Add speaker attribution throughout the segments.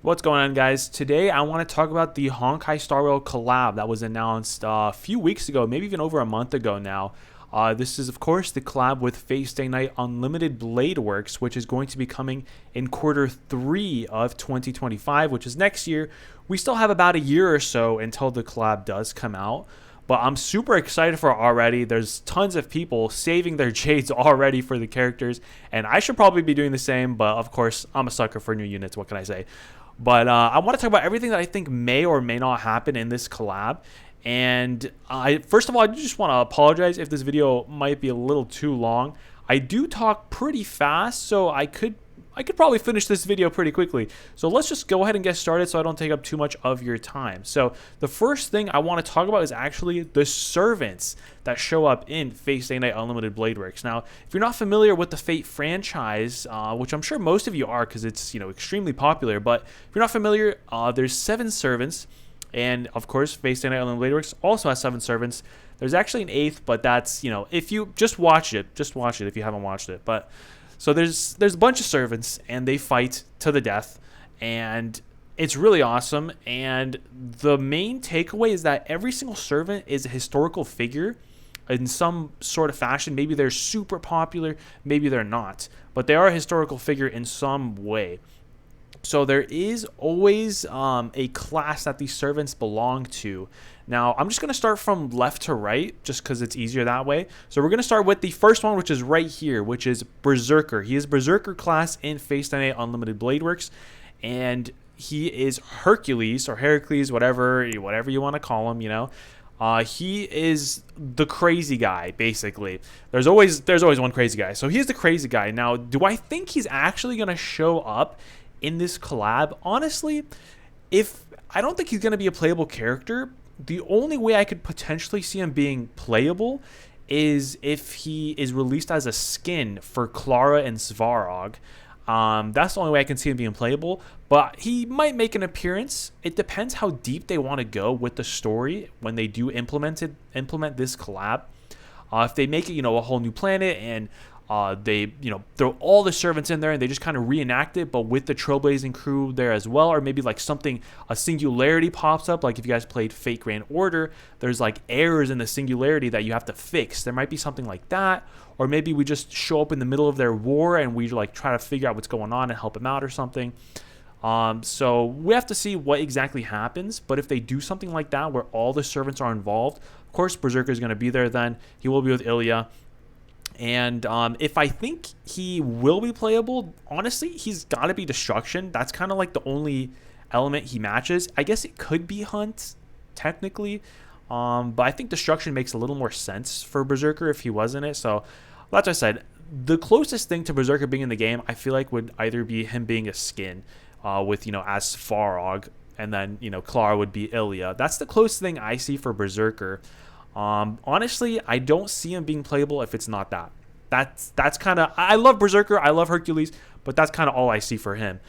Speaker 1: What's going on, guys? Today I want to talk about the Honkai Star Rail collab that was announced a few weeks ago, maybe even over a month ago now. This is, of course, the collab with Face Day Night Unlimited Blade Works, which is going to be coming in Q3 of 2025, which is next year. We still have about a year or so until the collab does come out, but I'm super excited for it already. There's tons of people saving their jades already for the characters, and I should probably be doing the same, but of course, I'm a sucker for new units. What can I say? But I want to talk about everything that I think may or may not happen in this collab. And first of all, I just want to apologize if this video might be a little too long. I do talk pretty fast, so I could probably finish this video pretty quickly. So let's just go ahead and get started so I don't take up too much of your time. So the first thing I want to talk about is actually the servants that show up in Face Day Night Unlimited Blade Works. Now, if you're not familiar with the Fate franchise, which I'm sure most of you are because it's extremely popular, but if you're not familiar, there's 7 servants. And of course, Face Day Night Unlimited Blade Works also has 7 servants. There's actually an 8th, but that's, if you just watch it if you haven't watched it. But so there's a bunch of servants, and they fight to the death, and it's really awesome. And the main takeaway is that every single servant is a historical figure in some sort of fashion. Maybe they're super popular, maybe they're not, but they are a historical figure in some way. So there is always a class that these servants belong to. Now, I'm just going to start from left to right, just because it's easier that way. So we're going to start with the first one, which is right here, which is Berserker. He is Berserker class in Face Day Night Unlimited Blade Works, and he is Hercules, or Heracles, whatever you want to call him, he is the crazy guy, basically. There's always one crazy guy. So he's the crazy guy. Now, do I think he's actually going to show up in this collab? Honestly, I don't think he's going to be a playable character. The only way I could potentially see him being playable is if he is released as a skin for Clara and Svarog. That's the only way I can see him being playable, but he might make an appearance. It depends how deep they want to go with the story when they do implement this collab. If they make it, a whole new planet, and they throw all the servants in there and they just kind of reenact it, but with the trailblazing crew there as well. Or maybe like a singularity pops up, like if you guys played Fate Grand Order, there's like errors in the singularity that you have to fix. There might be something like that. Or maybe we just show up in the middle of their war and we like try to figure out what's going on and help them out or something. So we have to see what exactly happens. But if they do something like that where all the servants are involved, of course Berserker is going to be there. Then he will be with Ilya. And if I think he will be playable, honestly, he's got to be Destruction. That's kind of like the only element he matches. I guess it could be Hunt, technically. But I think Destruction makes a little more sense for Berserker if he was in it. So, like I said, the closest thing to Berserker being in the game, I feel like would either be him being a skin with, as Svarog. And then, Clara would be Ilya. That's the closest thing I see for Berserker. Honestly, I don't see him being playable if it's not that. That's kind of, I love Berserker, I love Hercules, but that's kind of all I see for him.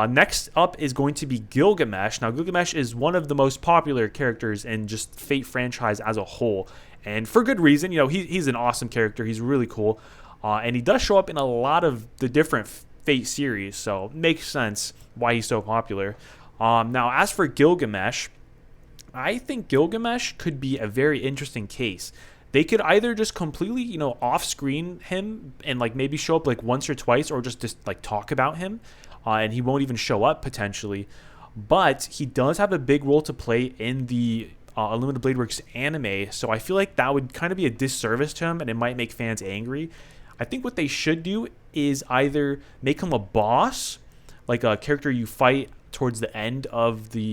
Speaker 1: Next up is going to be Gilgamesh. Now, Gilgamesh is one of the most popular characters in just Fate franchise as a whole, and for good reason. He's an awesome character. He's really cool, and he does show up in a lot of the different Fate series, so it makes sense why he's so popular. Now, as for Gilgamesh, I think Gilgamesh could be a very interesting case. They could either just completely, off-screen him and like maybe show up like once or twice, or just like talk about him, and he won't even show up potentially. But he does have a big role to play in the Unlimited Blade Works anime, so I feel like that would kind of be a disservice to him, and it might make fans angry. I think what they should do is either make him a boss, like a character you fight towards the end of the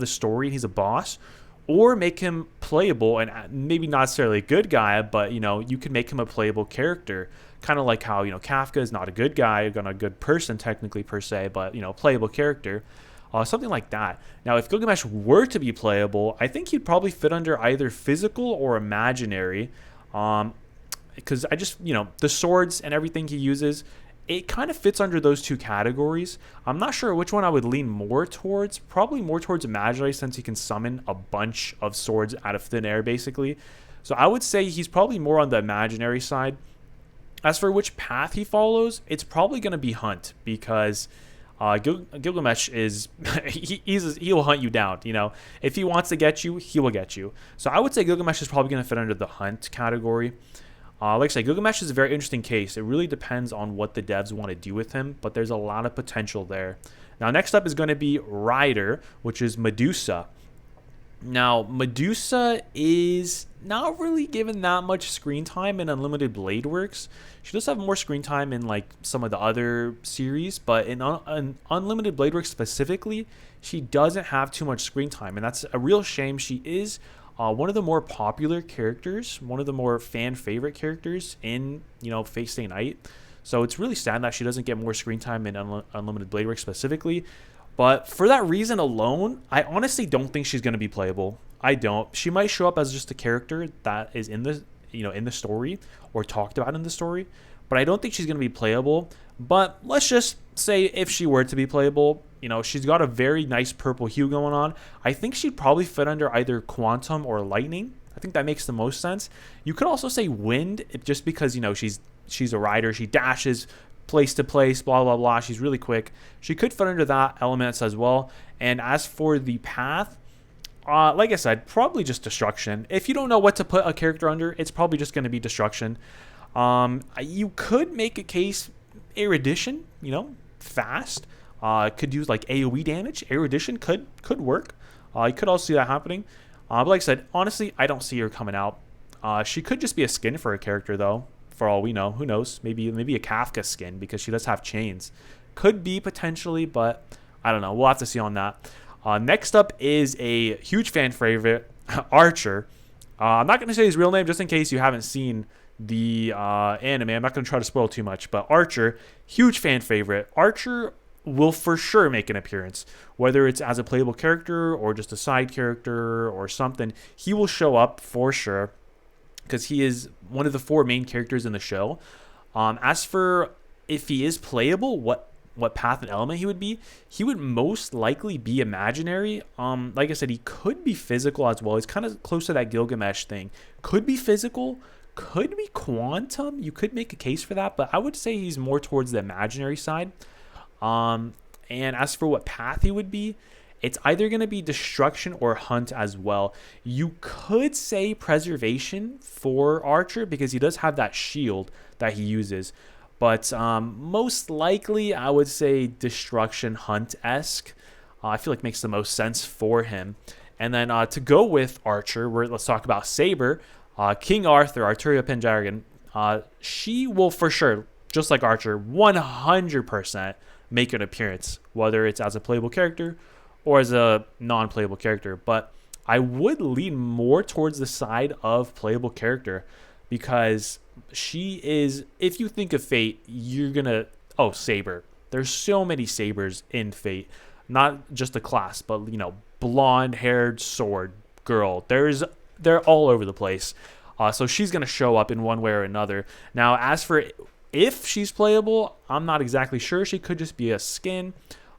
Speaker 1: story, and he's a boss, or make him playable, and maybe not necessarily a good guy, but you can make him a playable character, kind of like how Kafka is not a good guy, not a good person technically per se, but playable character, something like that. Now, if Gilgamesh were to be playable, I think he'd probably fit under either physical or imaginary, because I just the swords and everything he uses, it kind of fits under those two categories. I'm not sure which one I would lean more towards. Probably more towards imaginary, since he can summon a bunch of swords out of thin air, basically. So I would say he's probably more on the imaginary side. As for which path he follows, it's probably going to be Hunt, because Gilgamesh is he will hunt you down. If he wants to get you, he will get you. So I would say Gilgamesh is probably going to fit under the hunt category. Like I said, Gilgamesh is a very interesting case. It really depends on what the devs want to do with him, but there's a lot of potential there. Now, next up is going to be Ryder, which is Medusa. Now, Medusa is not really given that much screen time in Unlimited Blade Works. She does have more screen time in like some of the other series, but in Unlimited Blade Works specifically, she doesn't have too much screen time, and that's a real shame. She is one of the more popular characters, one of the more fan favorite characters in Fate Stay Night. So it's really sad that she doesn't get more screen time in Unlimited Blade Works specifically. But for that reason alone, I honestly don't think she's going to be playable. I don't. She might show up as just a character that is in the in the story or talked about in the story, but I don't think she's going to be playable. But let's just say if she were to be playable, she's got a very nice purple hue going on. I think she'd probably fit under either Quantum or Lightning. I think that makes the most sense. You could also say Wind, just because she's a rider. She dashes place to place, blah, blah, blah. She's really quick. She could fit under that elements as well. And as for the path, like I said, probably just destruction. If you don't know what to put a character under, it's probably just going to be destruction. You could make a case erudition, fast. Could use like AoE damage. Erudition could work. You could also see that happening. But like I said, honestly, I don't see her coming out. She could just be a skin for a character though. For all we know, who knows? Maybe a Kafka skin because she does have chains. Could be potentially, but I don't know. We'll have to see on that. Next up is a huge fan favorite, Archer. I'm not going to say his real name just in case you haven't seen the anime. I'm not going to try to spoil too much, but Archer, huge fan favorite. Archer will for sure make an appearance, whether it's as a playable character or just a side character or something. He will show up for sure, because he is one of the 4 main characters in the show. As for if he is playable, what path and element he would most likely be imaginary. Like I said, he could be physical as well. He's kind of close to that Gilgamesh thing. Could be physical, could be quantum. You could make a case for that, but I would say he's more towards the imaginary side. And as for what path he would be, it's either going to be destruction or hunt as well. You could say preservation for Archer because he does have that shield that he uses. But most likely, I would say destruction hunt-esque. I feel like makes the most sense for him. And then to go with Archer, let's talk about Saber. King Arthur, Arturia Pendragon. She will for sure, just like Archer, 100% make an appearance, whether it's as a playable character or as a non-playable character. But I would lean more towards the side of playable character because she is, if you think of Fate, you're gonna, Saber. There's so many Sabers in Fate, not just a class, but blonde-haired sword girl. They're all over the place. So she's gonna show up in one way or another. Now, as for if she's playable, I'm not exactly sure. She could just be a skin.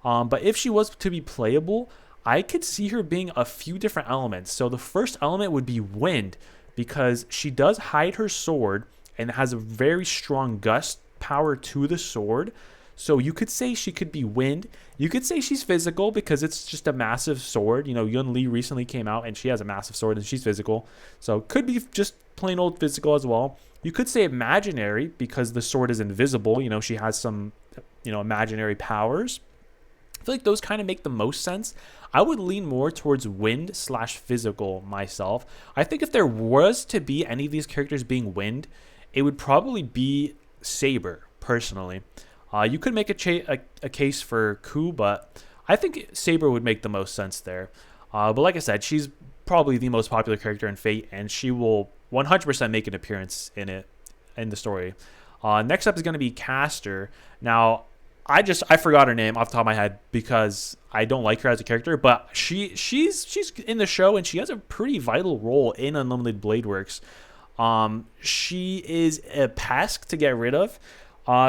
Speaker 1: But if she was to be playable, I could see her being a few different elements. So the first element would be wind, because she does hide her sword and has a very strong gust power to the sword. So you could say she could be wind. You could say she's physical because it's just a massive sword. Yun Li recently came out and she has a massive sword and she's physical. So could be just plain old physical as well. You could say imaginary because the sword is invisible. She has some, imaginary powers. I feel like those kind of make the most sense. I would lean more towards wind/physical myself. I think if there was to be any of these characters being wind, it would probably be Saber, personally. You could make a case for Ku, but I think Saber would make the most sense there. But like I said, she's probably the most popular character in Fate, and she will 100% make an appearance in the story. Next up is going to be Caster. Now, I forgot her name off the top of my head because I don't like her as a character, but she's in the show and she has a pretty vital role in Unlimited Blade Works. She is a pest to get rid of.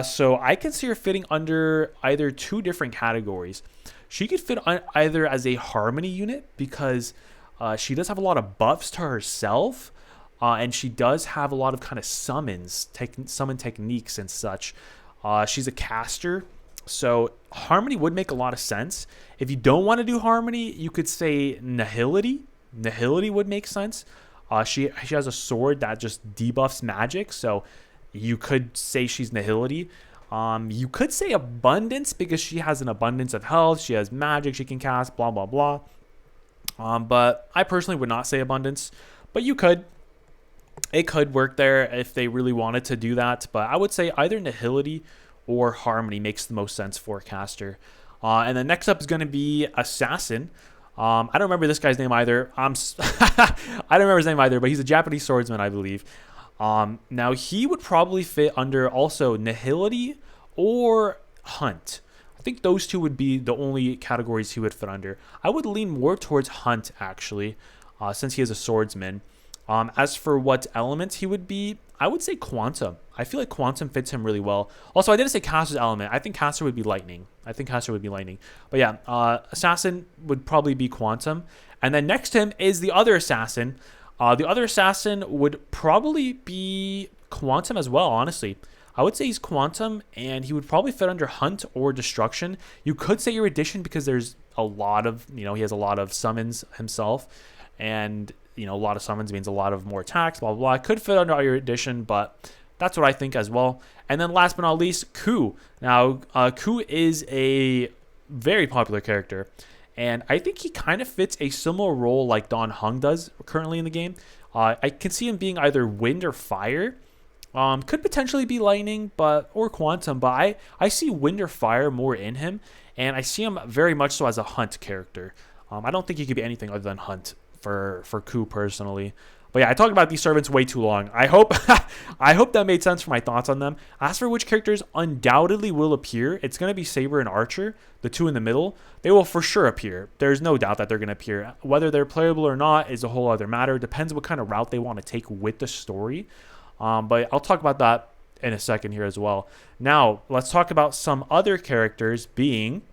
Speaker 1: So I can see her fitting under either 2 different categories. She could fit either as a harmony unit because she does have a lot of buffs to herself, and she does have a lot of kind of summon techniques and such. She's a caster, So Harmony would make a lot of sense. If you don't want to do Harmony, you could say Nihility. Nihility would make sense. She has a sword that just debuffs magic, so you could say she's Nihility. You could say Abundance because she has an abundance of health. She has magic she can cast, blah, blah, blah. But I personally would not say Abundance, but you could. It could work there if they really wanted to do that, but I would say either Nihility or Harmony makes the most sense for a caster. And then next up is going to be Assassin. I don't remember this guy's name either. I don't remember his name either, but he's a Japanese swordsman, I believe. Now, he would probably fit under also Nihility or Hunt. I think those two would be the only categories he would fit under. I would lean more towards Hunt, actually, since he is a swordsman. As for what elements he would be, I would say Quantum. I feel like Quantum fits him really well. Also, I didn't say Caster's element. I think Caster would be Lightning. But yeah, Assassin would probably be Quantum. And then next to him is the other Assassin. The other Assassin would probably be Quantum as well, honestly. I would say he's Quantum, and he would probably fit under Hunt or Destruction. You could say Erudition because there's a lot of, he has a lot of summons himself. And, a lot of summons means a lot of more attacks, blah, blah, blah. It could fit under Erudition, but that's what I think as well. And then last but not least, Ku. Now, Ku is a very popular character. And I think he kind of fits a similar role like Don Hung does currently in the game. I can see him being either wind or fire. Could potentially be lightning or quantum, but I see wind or fire more in him. And I see him very much so as a hunt character. I don't think he could be anything other than hunt for Ku personally. But yeah, I talked about these servants way too long. I hope I hope that made sense for my thoughts on them. As for which characters undoubtedly will appear, it's going to be Saber and Archer, the two in the middle. They will for sure appear. There's no doubt that they're going to appear. Whether they're playable or not is a whole other matter. It depends what kind of route they want to take with the story. But I'll talk about that in a second here as well. Now, let's talk about some other characters being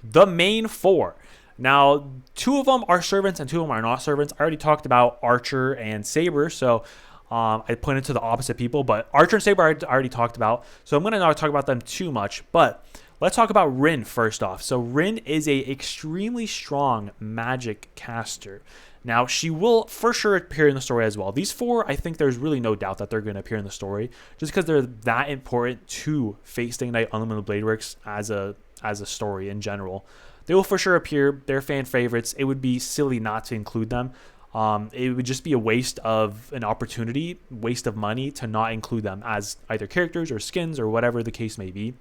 Speaker 1: the main four. Now, two of them are servants and two of them are not servants. I already talked about Archer and Saber, so I pointed to the opposite people. But Archer and Saber I already talked about, so I'm going to not talk about them too much. But let's talk about Rin first off. So Rin is a extremely strong magic caster. Now, she will for sure appear in the story as well. These four, I think there's really no doubt that they're going to appear in the story, just because they're that important to Fate Stay Night Unlimited Blade Works as a story in general. They will for sure appear. They're fan favorites. It would be silly not to include them. It would just be a waste of an opportunity, waste of money to not include them as either characters or skins or whatever the case may be.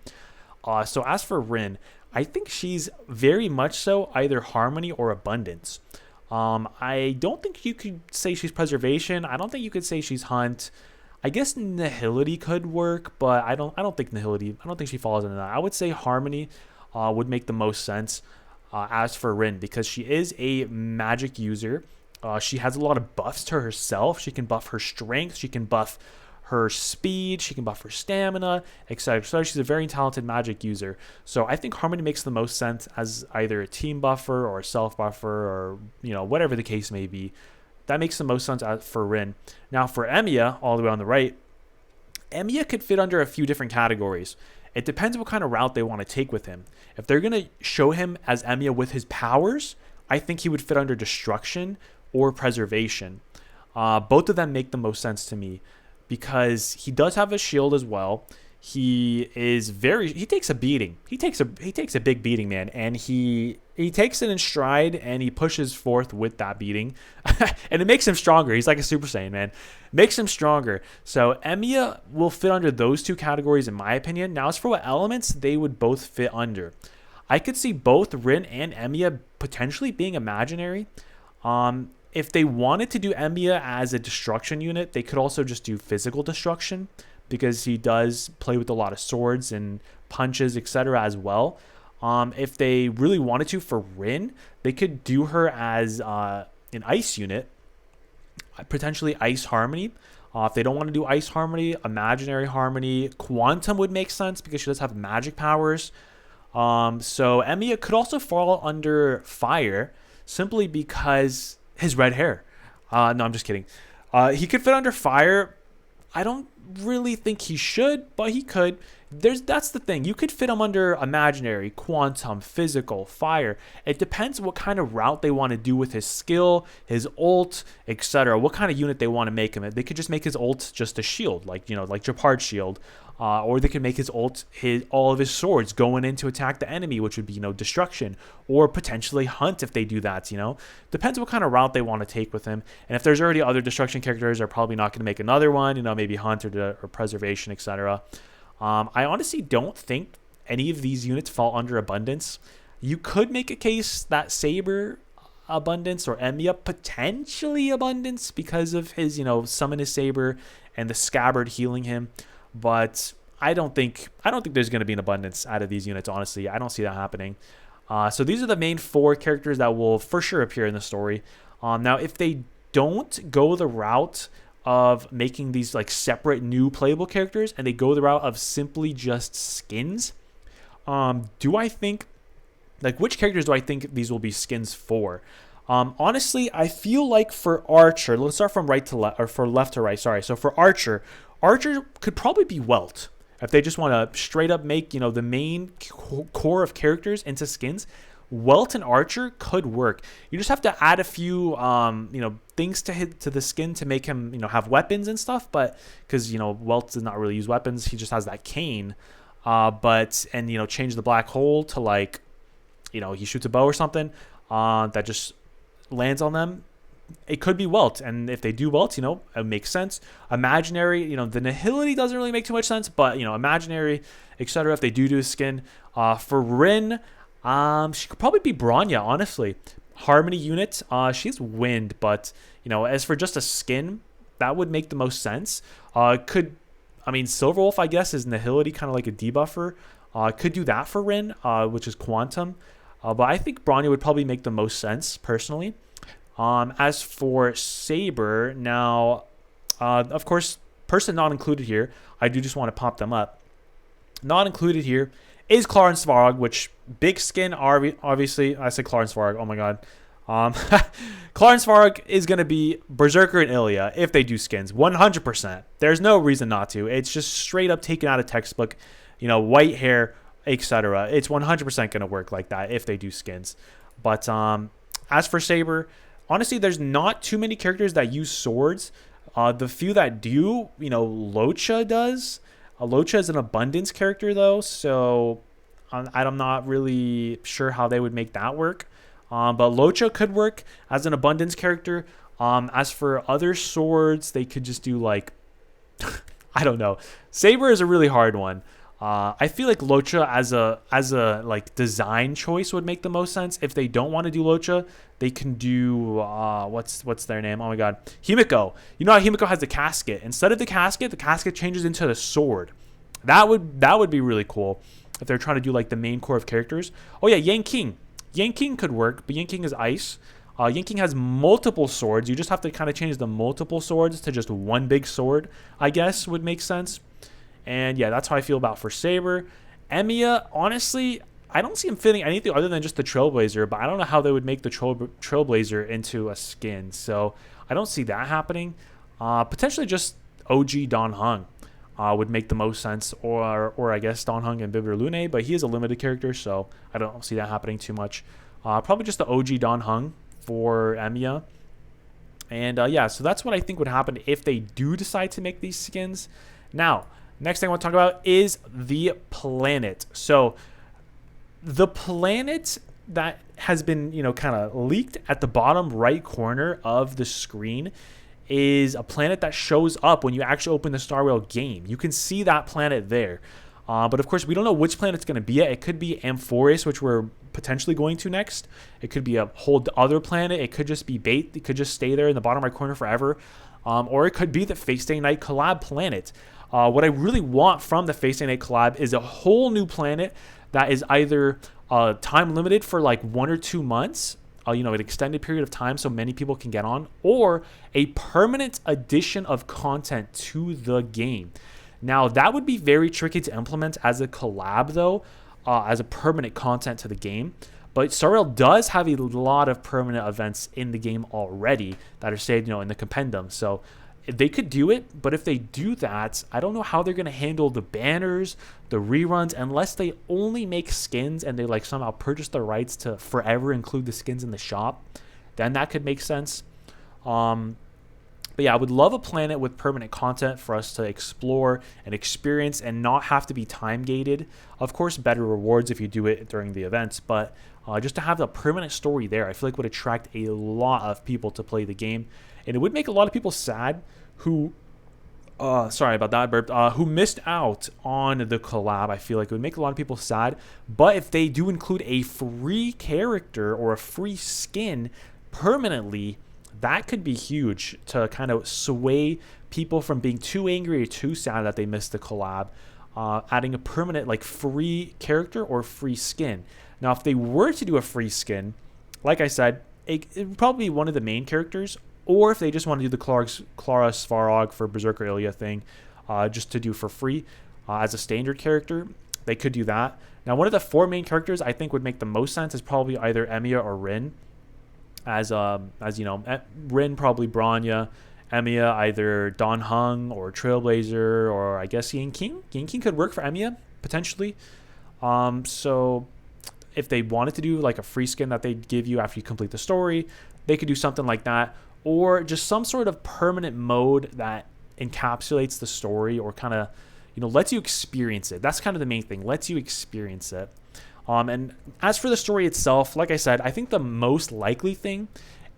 Speaker 1: So as for Rin, I think she's very much so either Harmony or Abundance. I don't think you could say she's Preservation. I don't think you could say she's Hunt. I guess Nihility could work, but I don't think Nihility. I don't think she falls into that. I would say Harmony would make the most sense as for Rin, because she is a magic user. She has a lot of buffs to herself. She can buff her strength. She can buff her speed. She can buff her stamina, etc. So she's a very talented magic user. So I think Harmony makes the most sense as either a team buffer or a self buffer or whatever the case may be. That makes the most sense for Rin. Now for Emiya, all the way on the right, Emiya could fit under a few different categories. It depends what kind of route they want to take with him. If they're going to show him as Emiya with his powers, I think he would fit under Destruction or Preservation. Both of them make the most sense to me because he does have a shield as well. He takes a beating. He takes a big beating, man, and he takes it in stride and he pushes forth with that beating. And it makes him stronger. He's like a Super Saiyan, man. Makes him stronger. So Emiya will fit under those two categories in my opinion. Now as for what elements they would both fit under, I could see both Rin and Emiya potentially being imaginary. If they wanted to do Emiya as a destruction unit, they could also just do physical destruction, because he does play with a lot of swords and punches, etc. as well. If they really wanted to for Rin, they could do her as an ice unit, potentially Ice Harmony. If they don't want to do Ice Harmony, Imaginary Harmony, Quantum would make sense because she does have magic powers. So Emiya could also fall under Fire simply because his red hair. No, I'm just kidding. He could fit under Fire. I don't really think he should, but he could. That's the thing. You could fit him under imaginary, quantum, physical, fire. It depends what kind of route they want to do with his skill, his ult, etc. What kind of unit they want to make him. They could just make his ult just a shield, like like Japard's shield. Or they could make his ult all of his swords going in to attack the enemy, which would be destruction, or potentially hunt if they do that. Depends what kind of route they want to take with him. And if there's already other destruction characters, they're probably not going to make another one. Maybe hunt or preservation, etc. I honestly don't think any of these units fall under abundance. You could make a case that Saber abundance or Emiya potentially abundance because of his summon his Saber and the scabbard healing him. But I don't think there's going to be an abundance out of these units, honestly. I don't see that happening. So these are the main 4 characters that will for sure appear in the story. Now, if they don't go the route of making these like separate new playable characters and they go the route of simply just skins, do I think, like, which characters do I think these will be skins for? Honestly, I feel like for Archer, let's start from right to left, or for left to right, sorry. So for Archer could probably be Welt. If they just want to straight up make, the main core of characters into skins, Welt and Archer could work. You just have to add a few, things to the skin to make him, have weapons and stuff. But because, Welt does not really use weapons, he just has that cane. Change the black hole to like, he shoots a bow or something that just lands on them. It could be Welt, and if they do Welt, it makes sense. Imaginary, the Nihility doesn't really make too much sense, but Imaginary, etc. If they do a skin, for Rin, she could probably be Bronya, honestly. Harmony unit, she's Wind, but as for just a skin, that would make the most sense. Silverwolf, I guess, is Nihility, kind of like a debuffer. Could do that for Rin, which is Quantum. But I think Bronya would probably make the most sense, personally. As for Saber, now, of course, person not included here, I do just want to pop them up. Not included here is Clarence Svarog, which big skin, obviously. I said Clarence Svarog, oh my god. Clarence Svarog is going to be Berserker and Ilya if they do skins, 100%. There's no reason not to. It's just straight up taken out of textbook, white hair, etc. It's 100% going to work like that if they do skins. But as for Saber, honestly, there's not too many characters that use swords. The few that do, Locha does. Locha is an abundance character, though, so I'm not really sure how they would make that work. But Locha could work as an abundance character. As for other swords, they could just do, like, I don't know. Saber is a really hard one. I feel like Locha as a like design choice would make the most sense. If they don't want to do Locha, they can do what's their name? Oh my god, Himiko. You know how Himiko has the casket. Instead of the casket changes into the sword. That would be really cool if they're trying to do like the main core of characters. Oh yeah, Yang King. Yang King could work, but Yang King is ice. Yang King has multiple swords. You just have to kind of change the multiple swords to just one big sword, I guess, would make sense. And yeah, that's how I feel about for Saber. Emiya, honestly, I don't see him fitting anything other than just the Trailblazer, but I don't know how they would make the Trailblazer into a skin. So I don't see that happening. Potentially just OG Don Hung would make the most sense, or I guess Don Hung and Bibber Lune, but he is a limited character, so I don't see that happening too much. Probably just the OG Don Hung for Emiya. And yeah, so that's what I think would happen if they do decide to make these skins. Now, next thing I want to talk about is the planet. So the planet that has been, kind of leaked at the bottom right corner of the screen is a planet that shows up when you actually open the Star Rail game. You can see that planet there. But of course, we don't know which planet it's going to be at. It could be Amphoris, which we're potentially going to next. It could be a whole other planet. It could just be bait. It could just stay there in the bottom right corner forever. Or it could be the Face Day Night Collab planet. What I really want from the Face Day Night Collab is a whole new planet that is either time limited for like 1 or 2 months, an extended period of time so many people can get on, or a permanent addition of content to the game. Now, that would be very tricky to implement as a collab, though, as a permanent content to the game. But Star Rail does have a lot of permanent events in the game already that are saved, in the compendium. So They could do it, but if they do that, I don't know how they're going to handle the banners, the reruns, unless they only make skins and they like somehow purchase the rights to forever include the skins in the shop. Then that could make sense. But yeah, I would love a planet with permanent content for us to explore and experience and not have to be time gated. Of course, better rewards if you do it during the events, but just to have the permanent story there, I feel like would attract a lot of people to play the game. And it would make a lot of people sad who, sorry about that burp, who missed out on the collab. I feel like it would make a lot of people sad. But if they do include a free character or a free skin permanently, that could be huge to kind of sway people from being too angry or too sad that they missed the collab. Adding a permanent like free character or free skin. Now, if they were to do a free skin, like I said, it would probably be one of the main characters, or if they just want to do the Clara Svarog for Berserker Ilya thing, just to do for free as a standard character, they could do that. Now, one of the 4 main characters I think would make the most sense is probably either Emiya or Rin. As you know, Rin probably Bronya, Emiya either Don Hung or Trailblazer, or I guess Yin King. Yin King could work for Emiya potentially. So if they wanted to do like a free skin that they give you after you complete the story, they could do something like that, or just some sort of permanent mode that encapsulates the story or kind of, you know, lets you experience it. That's kind of the main thing, lets you experience it. And as for the story itself, like I said, I think the most likely thing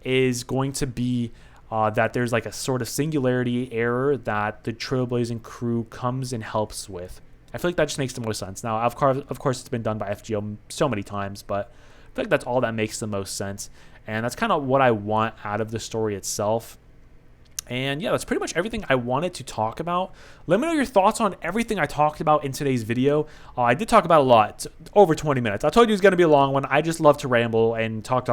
Speaker 1: is going to be that there's like a sort of singularity error that the Trailblazing crew comes and helps with. I feel like that just makes the most sense. Now, of course, it's been done by FGO so many times, but I feel like that's all that makes the most sense. And that's kind of what I want out of the story itself. And yeah, that's pretty much everything I wanted to talk about. Let me know your thoughts on everything I talked about in today's video. I did talk about a lot, over 20 minutes. I told you it was going to be a long one. I just love to ramble and talk.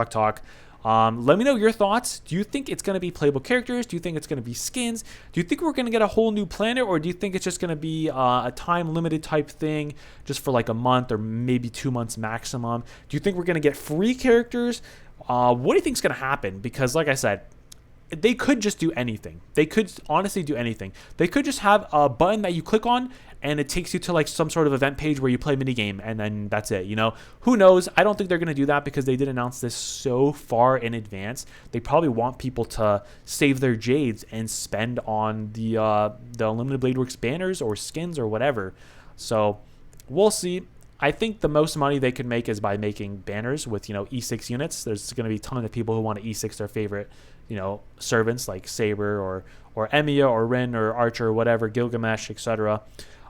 Speaker 1: Let me know your thoughts. Do you think it's going to be playable characters? Do you think it's going to be skins? Do you think we're going to get a whole new planet? Or do you think it's just going to be a time-limited type thing just for like a month or maybe 2 months maximum? Do you think we're going to get free characters? What do you think is going to happen? Because like I said, they could just do anything. They could honestly do anything. They could just have a button that you click on and it takes you to like some sort of event page where you play a mini game, and then that's it. You know, who knows? I don't think they're going to do that because they did announce this so far in advance. They probably want people to save their jades and spend on the Unlimited Blade Works banners or skins or whatever. So we'll see. I think the most money they could make is by making banners with, you know, E6 units. There's going to be a ton of people who want to E6 their favorite, you know, servants like Saber or Emiya or Rin or Archer or whatever, Gilgamesh, etc.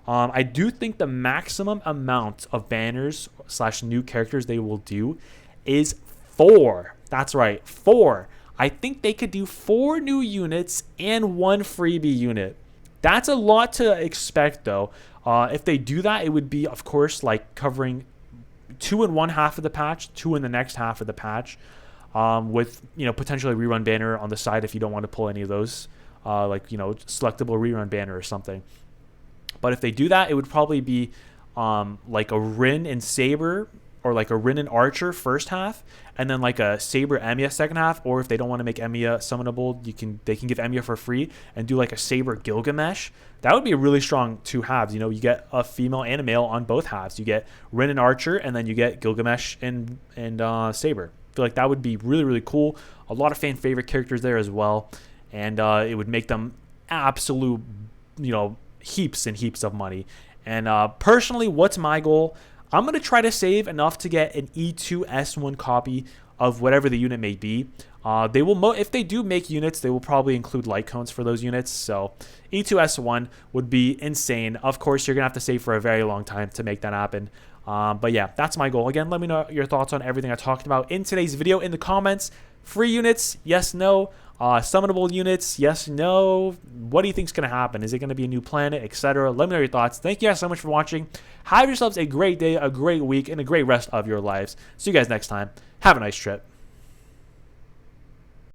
Speaker 1: I do think the maximum amount of banners / new characters they will do is 4. That's right, 4. I think they could do 4 new units and 1 freebie unit. That's a lot to expect, though. If they do that, it would be, of course, like covering 2 in one half of the patch, 2 in the next half of the patch, with, you know, potentially rerun banner on the side if you don't want to pull any of those, like, you know, selectable rerun banner or something. But if they do that, it would probably be like a Rin and Saber, or like a Rin and Archer first half, and then like a Saber Emiya second half. Or if they don't want to make Emiya summonable, they can give Emiya for free and do like a Saber Gilgamesh. That would be a really strong 2 halves. You know, you get a female and a male on both halves. You get Rin and Archer, and then you get Gilgamesh and Saber. I feel like that would be really, really cool. A lot of fan favorite characters there as well, and it would make them absolute, you know, heaps and heaps of money. And personally, what's my goal? I'm going to try to save enough to get an E2S1 copy of whatever the unit may be. They will, if they do make units, they will probably include light cones for those units. So E2S1 would be insane. Of course, you're going to have to save for a very long time to make that happen. But yeah, that's my goal. Again, let me know your thoughts on everything I talked about in today's video in the comments. Free units, yes, no. Summonable units, yes, no. What do you think is going to happen? Is it going to be a new planet, etc.? Let me know your thoughts. Thank you guys so much for watching. Have yourselves a great day, a great week, and a great rest of your lives. See you guys next time. Have a nice trip.